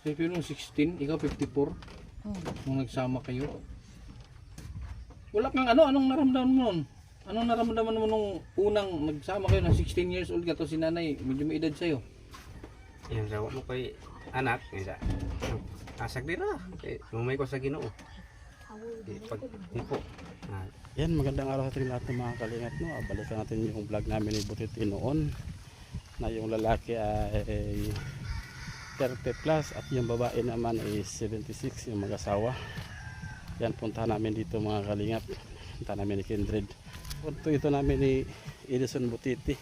Siyempre nung 16, ikaw 54. Nung nagsama kayo. Wala kang ano, anong naramdaman mo nun? Anong naramdaman mo nung unang nagsama kayo na 16 years old ka to si nanay, medyo may edad sa'yo? Yan sa mo ko'y anak, nga asag din na. Lumay ko sa Ginoo. Pag po. Yan, magandang araw sa ating lahat ng mga kalingap, no? Balikan natin yung vlog namin ni Butiti noon na yung lalaki ay 30 plus at yung babae naman ay 76, yung mag-asawa. Yan, puntahan namin dito mga kalingap. Punta namin ni Kindred. Punto ito namin ni Edison Butiti.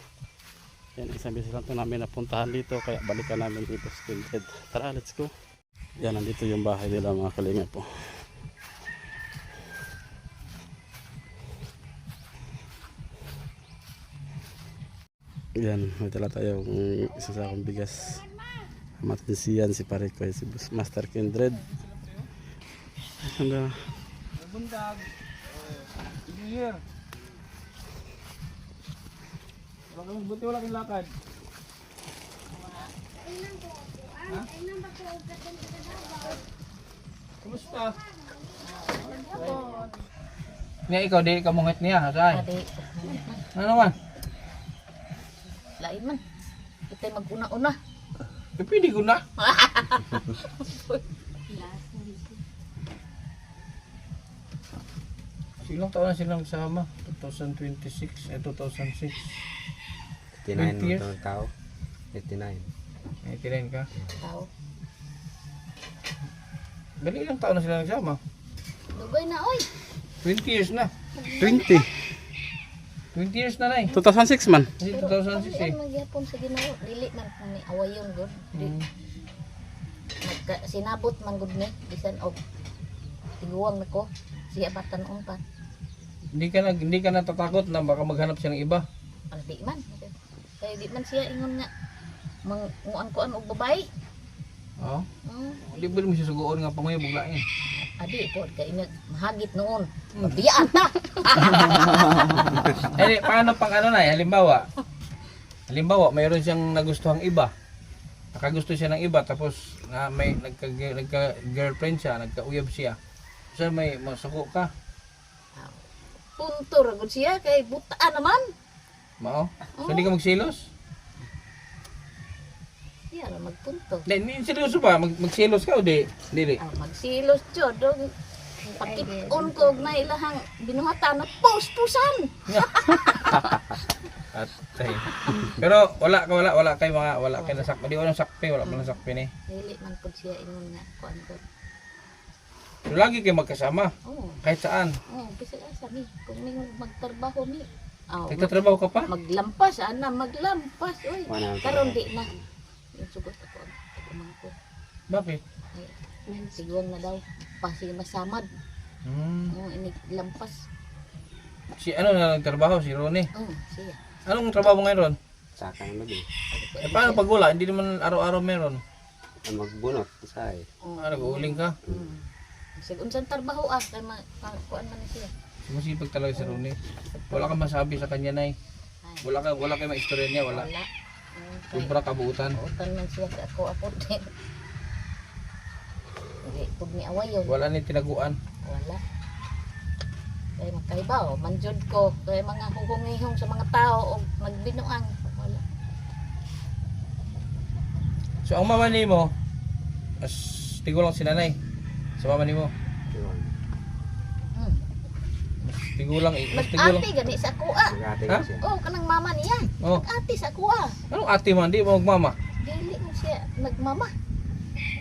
Yan, isang beses lang ito namin napuntahan dito, kaya balikan namin dito sa Kindred. Tara, let's go. Yan, nandito yung bahay nila mga kalingap po. Yan, may tala tayong isa sa akong bigas. Matinsiyan si pare ko, si Master Kindred. Hanggang Bundag. Here. Buti wala kang lakad. Ha? Kumusta? Niya ikaw, di ka mungit niya, hasay. Adi, Ano naman? lain man. Kita mag-una-una. Pwede ko na. Silang taon na silang sama? 2026, 2006. 89 years? mo tao. 89. May tirahin ka. Tao. Bali ilang taon na sila nagsama? Dugay na, oy. 20 years na. 20. 20 years na na eh. 2006 man. Kasi Pero 2006 eh. ang magyapon sa Ginoo, dili man ni awayon gud. Sinabot man gud ni bisan og tiguwang nako. Siya batan-on pa. Hindi ka natatakot na baka maghanap siya ng iba. Di man. Kaya di man siya ingon nga manguan ko og babae. Oo. Hmm. Hindi mo siya suguon nga panguya buglain. Adi po kay ina mahagit noon. Biyaan ta. Eh, paano pang ano na halimbawa, mayroon siyang nagustuhang iba. Nakagusto siya ng iba tapos na may nagka-girlfriend siya, nagkauyab siya. So may masuko ka. Punto ra gud siya kay butaan naman. Mao? So hindi ka magsilos? Siya ra magpunto. Hindi seryoso ba? Magsilos ka o di? Dili. Magsilos jud dog. Pakipon ko og na ilahang binuhatan na post-pusan. Atay. Pero wala kay nasakpi. Di wala sakpi, wala man nasakpi ni. Dili man pud siya ingon nga kuan ko. So, lagi kayo magkasama Oh, kahit saan. bisag asa ni kung may magtrabaho ni. Nagtatrabaho ka pa? Maglampas ana, maglampas oy. Wala. Karon di na. Yung sugot ako ang ko. Bakit? Siguro na daw pasi masamad. Ini lampas. Si ano na nagtrabaho? Si Ronnie. Siya. Anong trabaho mo ngayon? Saka ang lagi. Paano pag wala? Hindi naman araw-araw meron. Ang magbunot. Say. Nag-uuling ka? Sig unsang trabaho kay kuan man siya. Sumusipag talaga si Ronnie. Wala kang masabi sa kanya, Nay. Wala kayo maistorya niya, wala. Sobra kabuutan. Utan man siya sa ako apod. Hindi pud ni awayon. Wala ni tinaguan. Wala. Kaya makaibaw, manjod ko. Kaya mga hungihong sa mga tao o nagbinuang. Wala. So ang mama ni mo, as tigo lang si nanay. Sa mama ni mo. Mas tigo lang. Nag-ati gani sa kuha. Magate Ha? ko siya. Oh, kanang mama niya. Oh. Nag-ati sa kuha. Anong ate mo? Hindi mo magmama. Dili mo siya nagmama.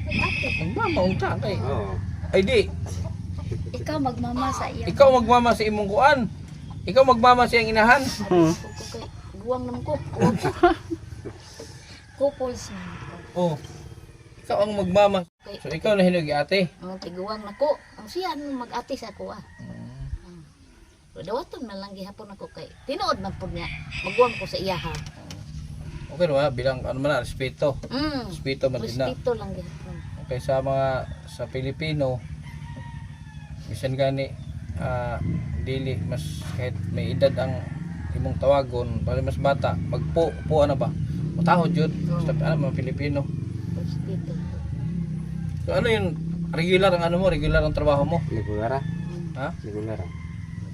Nag-ati. Magmama, unta kay. Oo. Ay di, Ikaw magmama sa iya. ikaw magmama sa imong kuan. Ikaw magmama sa iyang inahan. Kay guwang naman ko. Couples man. Oh. Ikaw ang magmama. So ikaw na hinugi ate. Ang tiguwang nako. Ang siya mag-ati sa kuha. Dawaton man lang gihapon ako kay tinuod man pud niya. Magguwang ko sa iya ha. Okay na bilang ano man na, respeto. Respeto man din na. Respeto lang gihapon. Okay sa mga sa Pilipino, bisan gani dili mas kahit may edad ang imong tawagon, para mas bata, magpo ano ba? Matahod jud. Basta ano mga Pilipino. Respeto. So ano yung regular ang ano mo, regular ang trabaho mo? Ligulara. Ha? Ligulara.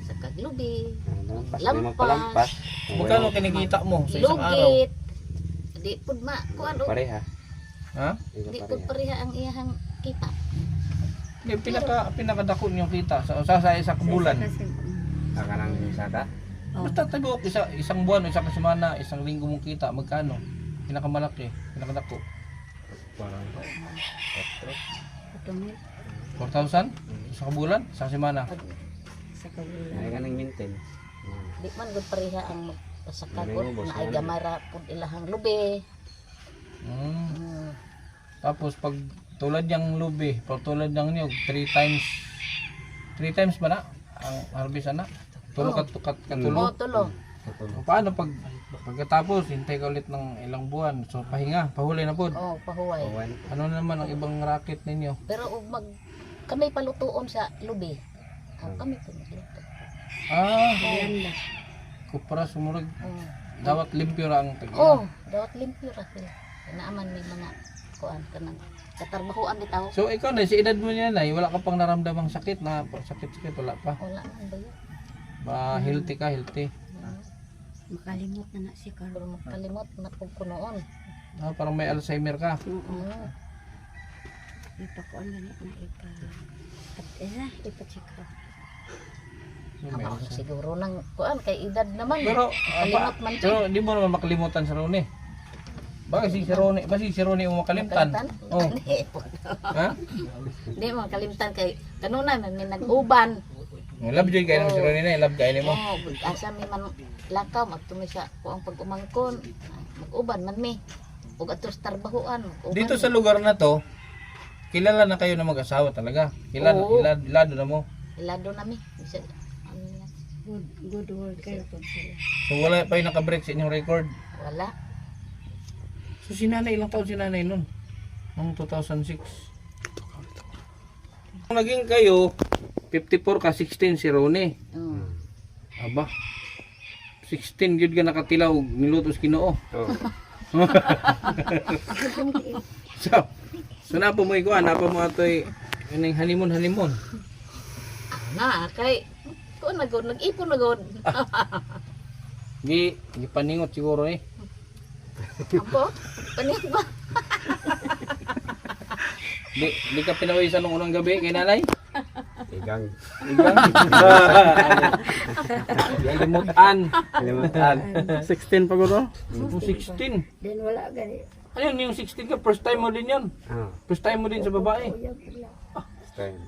Sa kaglubi, Lampas. Lampas. May palampas. Magkano kinikita mo sa isang araw? lugit. Di pud ma kuan o. Pareha. Ha? Di pud pareha ang iyahang kita. Hindi, pinakadako niyong kita sa isang bulan. Saka lang saka. Basta tago isang buwan, isang semana, isang linggo mong kita, magkano? Pinakamalaki, pinakadako. Parang 4,000? Sa bulan? Isang semana? Sa kagulan. ay kanang maintain. Di man gud pareha ang magpasaka May pud ubos, na ay wala. gamara pud ilahang lubi. Mm. Tapos pag tulad niyang lubi, pag tulad niyang niyog, 3 times ba na? Ang harvest na? Tulo Oo. katulo. O tulo. Paano pagkatapos, hintay ka ulit ng ilang buwan, so pahinga, pahuli na po. Oh, pahuway. Pawan. Ano naman ang ibang racket ninyo? Pero ug kami palutuon sa lubi. Kami po nagluto. Blanda. Kupra sumurag. Oh. Dapat limpyo ra ang tag. Oh, dawat limpyo ra sila. Naaman may mga kuan kanang katarbahuan bitaw. So ikaw na, si edad mo niya na, wala ka pang naramdamang sakit na sakit-sakit, wala pa. Wala man ba yun? Ba, healthy ka, healthy. Makalimot na si Pero Carlo. makalimot na po ko noon. Parang may Alzheimer ka. Ipakuan ganit na ipa. At ipa-check up. Ama siguro nang kuan kay edad naman. Pero, kalimot man siya. pero di mo naman makalimutan sa Rone. Baka si Rone, mo makalimtan. Oh. Ha? Hindi mo kalimtan kay kanuna man may nag-uban. Love joy kayo ng si Rone na, love kayo mo. Oh, asa mi man lakaw magtumi siya ko ang pag-umangkon. Mag-uban man mi. Ug atos tarbahuan. mag-uban Dito mi. sa lugar na to, kilala na kayo na mag-asawa talaga. Oo. Ilado na mo. Ilado na mi. Isa- ano yan? Good worker po sila. So wala pa yung nakabreak sa inyong record. Wala. So si nanay, ilang taon si nanay nun? Noong 2006. Kung naging kayo, 54 ka 16 si Rone. Mm. Aba. 16 yun ka nakatilaw, nilutos Ginoo. Oh. So napa mo ikuan, napa mo atoy ining honeymoon. Na kay ko nagod nag-ipon nagod. Di paningot siguro eh. Apo, panik ba? Di ka pinawisan nung unang gabi kay nanay? Igang. Igang. Limutan. Limutan. 16 pa guro. Yung 16. Then wala ganit. Ayun, yung 16 ka, first time mo din yun. Ah, First time mo din sa babae. style.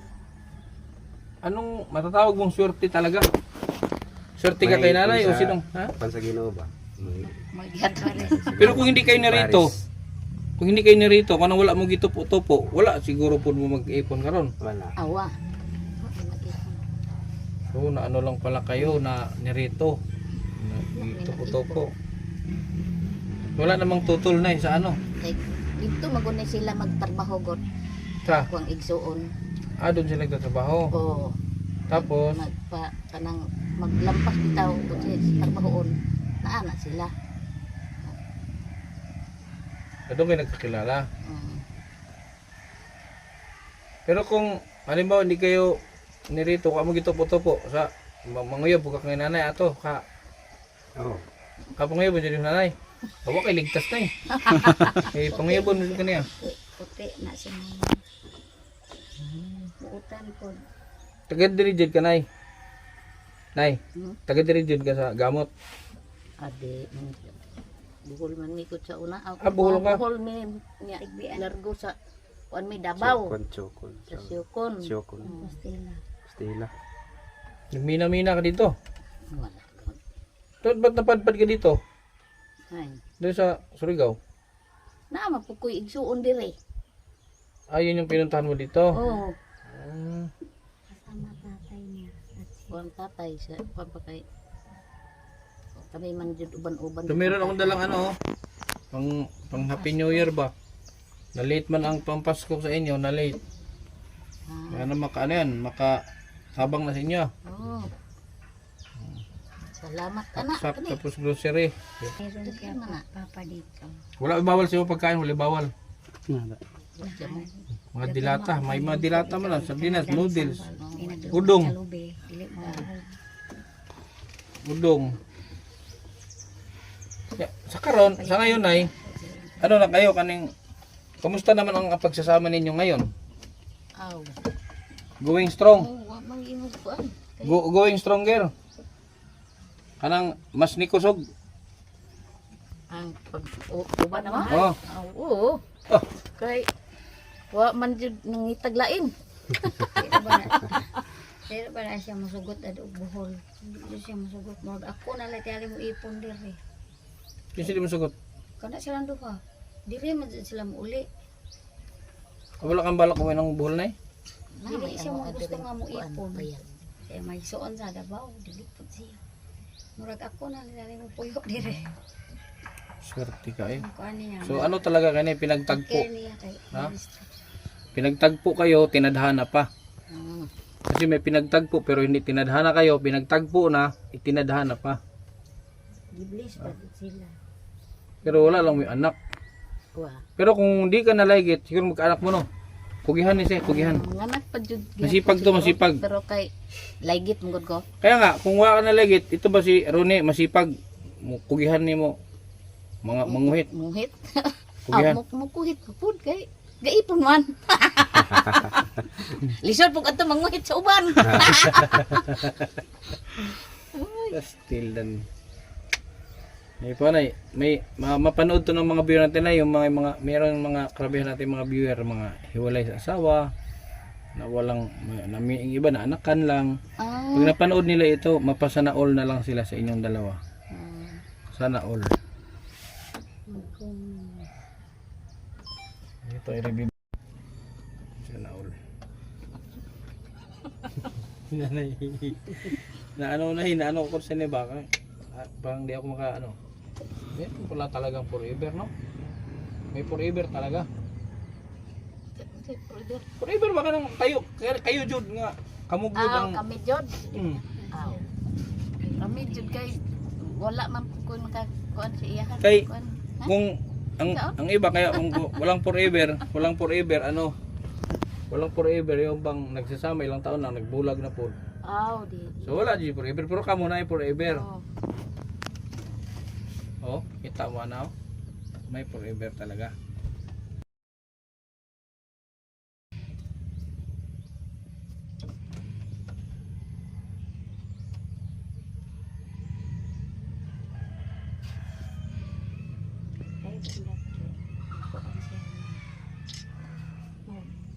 Anong matatawag mong swerte talaga? Swerte ka kay nanay o sinong? Ha? Pan sa Ginoo ba? Magyatare. Pero kung hindi kayo narito, kung hindi kayo narito, kung wala mo gitupo-tupo, wala siguro po mo mag-ipon karon. Wala. Awa. So na ano lang pala kayo na narito. Gitupo-tupo. Wala namang tutol na sa ano. Kay dito magunay sila magtrabaho god Sa, kuang igsuon. doon sila nagtatrabaho. O Tapos, magpa kanang maglampas bitaw kung sila sa trabahoon. Naana sila. doon kayo nagkakilala. Mm. Pero kung halimbawa hindi kayo nirito, kamo gitupo-tupo sa manguyob ka kay nanay ato ka Oh. kapanguyob dyan yung nanay. Awa kay ligtas na eh. Eh panguyobon mo kaniya. Puti na si mama. Buutan po. Taga diri jud ka nay. Nay, Hmm? taga diri jud ka sa gamot. Ade buhol man mi ko sa una. Buhol ka? Buhol mi niya largo sa kuan mi Davao. Chokon. Sa Siokon. Chokon. Pastila. Stila. Nagmina-mina ka dito. Wala. Doon ba't napadpad ka dito? Ay. Doon sa Surigao. Na mapukoy igsuon dire. Ayun yung pinuntahan mo dito. Oh, Kasama tatay niya. At si kuan tatay sa kuan pa kay kami man jud uban-uban. So meron akong dalang ano, pang Happy New Year ba? Na late man ang pampasko sa inyo, na late. Kaya na maka ano yan, makasabang na sa inyo. Oh. Salamat anak. Sak, tapos grocery. meron Daghan na. ka papa dito. Wala bawal sa'yo pagkain, wala bawal. Nada. Mga dilata, may mga dilata man lang, sardinas, noodles, Inadto Udong. sa lubi. Dili ba? udong. Sa karon, sa ngayon ay ano na kayo kaning kumusta naman ang pagsasama ninyo ngayon? Aw. Going strong. Wa man imong kuan. Going stronger. Kanang mas nikusog. Ang pag-uban naman. Oh. Oo. Oh. Kay wa man jud nangitaglain. Pero ba na siya masugot at buhol. Hindi siya masugot. Murag ako na lang tiyali mo ipon diri. Kasi di mo sugot. Kana silang duha. Diri man jud sila mo uli. Wala kang balak kumain ng buhol na eh. Dili siya mo gusto nga mo ipon. Kaya may suon sa Davao, dili pud siya. Murag ako na lang tiyali mo puyo diri. Swerte ka eh. Ang kuan niya. So ano talaga kani pinagtagpo? Care niya kay Ha? Pinagtagpo kayo, tinadhana pa. Kasi may pinagtagpo pero hindi tinadhana kayo, pinagtagpo na, itinadhana pa. Giblis pa jud sila. Pero wala lang may anak. Wa. Pero kung di ka naligit, siguro magkaanak mo no. Kugihan ni siya, kugihan. Nganak pa jud. Masipag to, masipag. Pero kay laygit mong ko. Kaya nga, kung wala ka naligit, ito ba si Rone, masipag. Kugihan ni mo. Mga manguhit. Muhit. Kugihan. Mukuhit pud kay gaipon man. Lisod pug adto manguhit sa uban. Still dan. May pa na, may mapanood to ng mga viewer natin na yung mga meron mga karabihan natin mga viewer, mga hiwalay sa asawa na walang yung iba na anakan lang. Ah. Pag napanood nila ito, mapasana all na lang sila sa inyong dalawa. Sana all. Ito ay review. Sana all. na ano ko sa niba ka. Parang di ako maka ano. Yan pala talagang forever, no? May forever talaga. Forever ba ka nang kayo jud nga kamugod ang Kami jud. Hmm. Aw. Kami jud kay wala man ko makakuan sa iyahan. Kay- Kuan. Kung ang iba kaya kung walang forever ano? Walang forever yung bang nagsasama ilang taon lang nagbulag na po. Aw, di. So wala di forever pero kamo na ay forever. Oh. Oh, kita mo na oh. May forever talaga. Ay, sila. Kuan siya.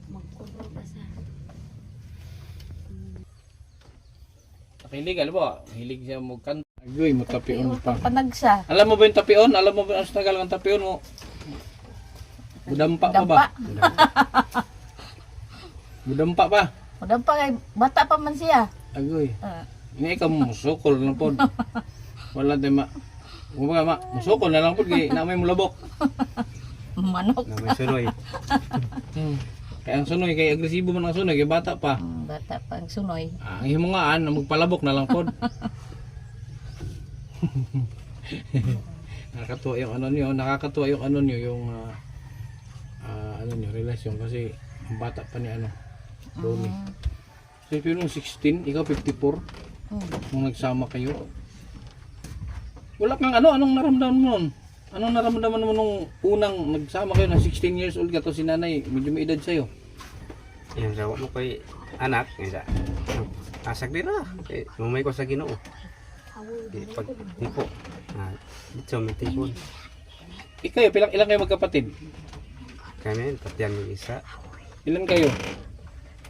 Magkulo pa sa. Nakilig alam mo, hilig siya mo kanta. Agoy mo tapion pa. Panagsa. Alam mo ba yung tapion? Alam mo ba ang tagal ng tapion mo? Budampa pa ba? Budampa pa. Udampa kay bata pa man siya. Agoy. Ah. Ini ikaw musukol na po. Wala din Kumbaga musukol na lang po kay na may mulabok. Manok. Na may sunoy. Kaya ang sunoy, kay agresibo man ang sunoy, kay bata pa. Bata pa ang sunoy. Ang himungaan, magpalabok na lang po. Nakakatuwa yung ano niyo, yung ano niyo, relasyon kasi ang bata pa ni Ronnie. So if you're 16, ikaw 54, nung nagsama kayo. Wala kang anong naramdaman mo nun? Anong naramdaman mo nung unang nagsama kayo na 16 years old ka to si nanay, medyo may edad sa'yo? Yan rawa mo kay anak nga asag dira. Kay mamay ko sa Ginoo. Di pag tipo. Dito may tipon. Ikaw, ilang kayo magkapatid? Kami patian mo isa. Ilan kayo?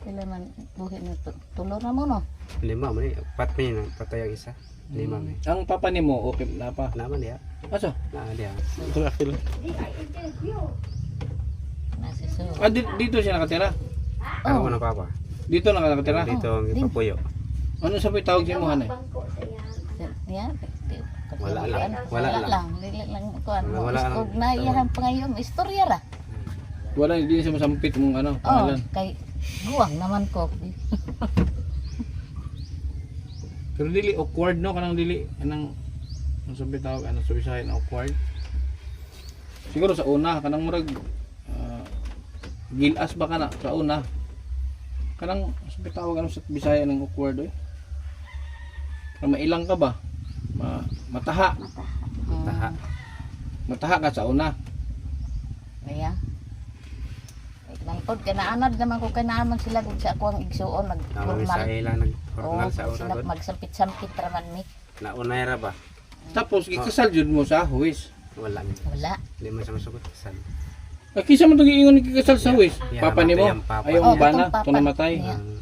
Kailan man buhi na tulo na mo no? 5 man eh. Pat pa yun patay ang isa. 5 man. Ang papa ni mo, okay na pa? Naman dia. Aso? Na dia. Nasa so. Dito siya nakatira? Ako na papa. Dito nakatira? Dito ang ipapuyo. Ano sa tawag siya mo hanay? Yan. Wala lang. Wala lang. Dili lang kuan. Wala lang. Ug na iyahan pangayon istorya ra. Wala, hindi siya masampit mong Oh, pangalan. kay guwang naman ko. Pero dili awkward no, kanang dili anong sabi tawag sa Bisayan awkward. Siguro sa una kanang murag gilas ba ka na sa una. Kanang sabi tawag ano sa Bisaya ng awkward eh. Kanang mailang ka ba? Mataha. Taha. Mataha ka sa una. Kaya. Langkod kanaanad naman ko kanaaman sila kung sa ako ang igsuon Naman nag-formal. sa ilang Oo, nag-formal sa una sila doon. magsampit-sampit raman mi. Naunay ra ba? Tapos ikasal jud mo sa huwis. Wala. Wala. Hindi mo siya masugot. Saan? Ay, kisa mo itong iingon ikasal sa huwis. Yeah, Papa ni mo. yung papa. Ayaw Oh, mo ba na? katong papa. Kung namatay. Yeah.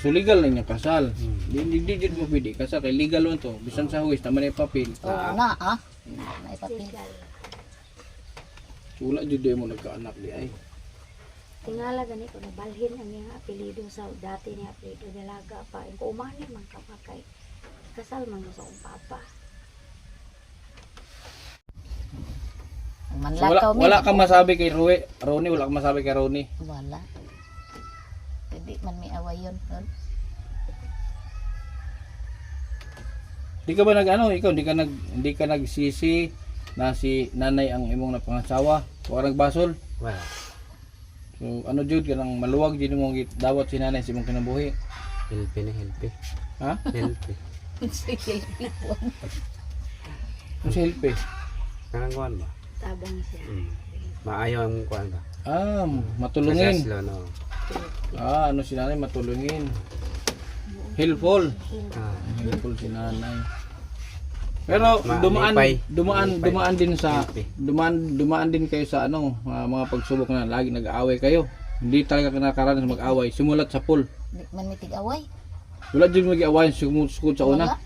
So legal na niya kasal. Hmm. Di jud mo pwede kasal kay legal man to. Bisan sa huwis tama na yung papel. Oo na ah. May papel. Wala jud di mo nagkaanak di ay. Tingala gani ko nabalhin ang iyang apelido sa dati niya apelido dalaga pa. Yung umani man ka pa kay kasal man mo sa akong papa. So, Manlakaw mi. wala kang masabi kay Ronnie, wala kang masabi kay Ronnie. Wala. Hindi man may away yun. Di ka ba ikaw hindi ka nagsisi na si nanay ang imong napangasawa o nagbasol? Wala. So ano jud kanang maluwag jud mo dawat si nanay sa imong kinabuhi. Helpi na helpi. Ha? Helpi. Sige. Ano si helpe? Kanang kuhan ba? Tabang siya. Maayaw ang kuhan ba? Matulungin. Kasaslo, no? Ano si nanay matulungin. Helpful. Ah. Helpful si nanay. Pero dumaan din sa dumaan din kayo sa mga pagsubok na lagi nag-aaway kayo. Hindi talaga kinakaranas mag-away simulat sa pool. Di man may tig-away. Wala jud mag-away sugod sa una. Wala.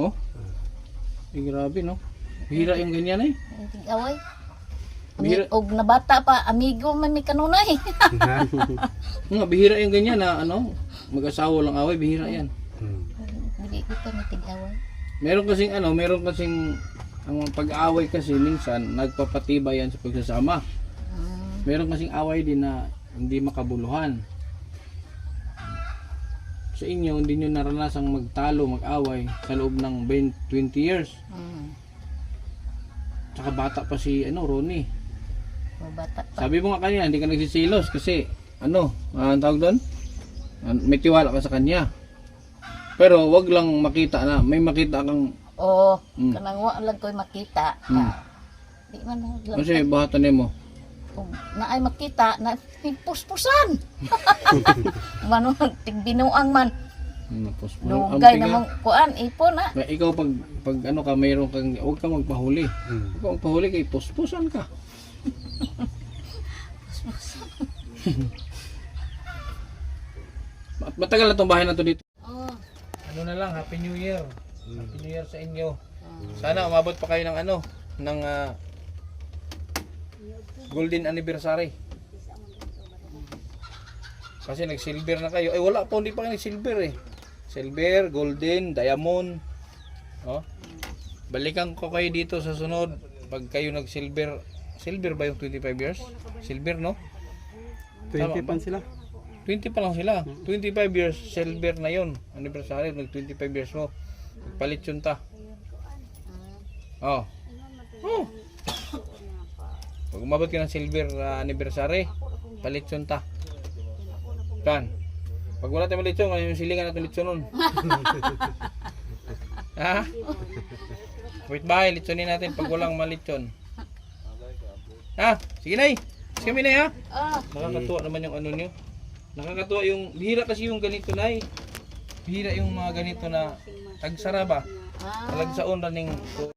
Oh? Grabe no. Hira yung ganyan eh. May tig-away. Bihira. Og nabata pa amigo man mi kanunay. Nga bihira yung ganyan na mag-asawa lang away, bihira yan. Dili ko may tig-away. Meron kasing ang pag-aaway kasi minsan nagpapatibay yan sa pagsasama. Meron kasing away din na hindi makabuluhan. Sa inyo, hindi nyo naranasang magtalo, mag-away sa loob ng 20 years. Tsaka bata pa si Ronnie. Mabata pa. Sabi mo nga kanina, hindi ka nagsisilos kasi ang tawag doon? May tiwala ka sa kanya. Pero wag lang makita na, may makita kang Oo, kanang wa lang ko'y makita. Di man lang. kasi bahatan nimo. Kung naay makita, na puspusan. Mano tigbinuang man. Lugay namang kuan ipon na. Ikaw pag ka mayroon kang wag kang magpahuli. Huwag kang magpahuli kay puspusan ka. Matagal na tong bahay na to dito. Ano na lang, Happy New Year. Happy New Year sa inyo. Sana umabot pa kayo ng ng golden anniversary. Kasi nag-silver na kayo. Wala pa, hindi pa kayo nag-silver eh. Silver, golden, diamond. Oh. Balikan ko kayo dito sa sunod pag kayo nag-silver. Silver ba yung 25 years? Silver, no? 20 pan sila. 20 pa lang sila. 25 years, silver na yun. Anniversary, nag 25 years mo. Palit yun ta. Oh. Pag umabot ka ng silver anniversary, palit yun ta. Kan. Pag wala tayong malitsyon, ano yung silingan natin litsyon nun? Ha? Wait ba, litsonin natin pag walang malitsyon. Ha? Sige nay. Sige kami nay ha. Nakakatuwa naman yung nyo. Nakakatuwa yung, bihira kasi yung ganito nay. Bihira yung mga ganito na tagsara ba? Talagsaon na ning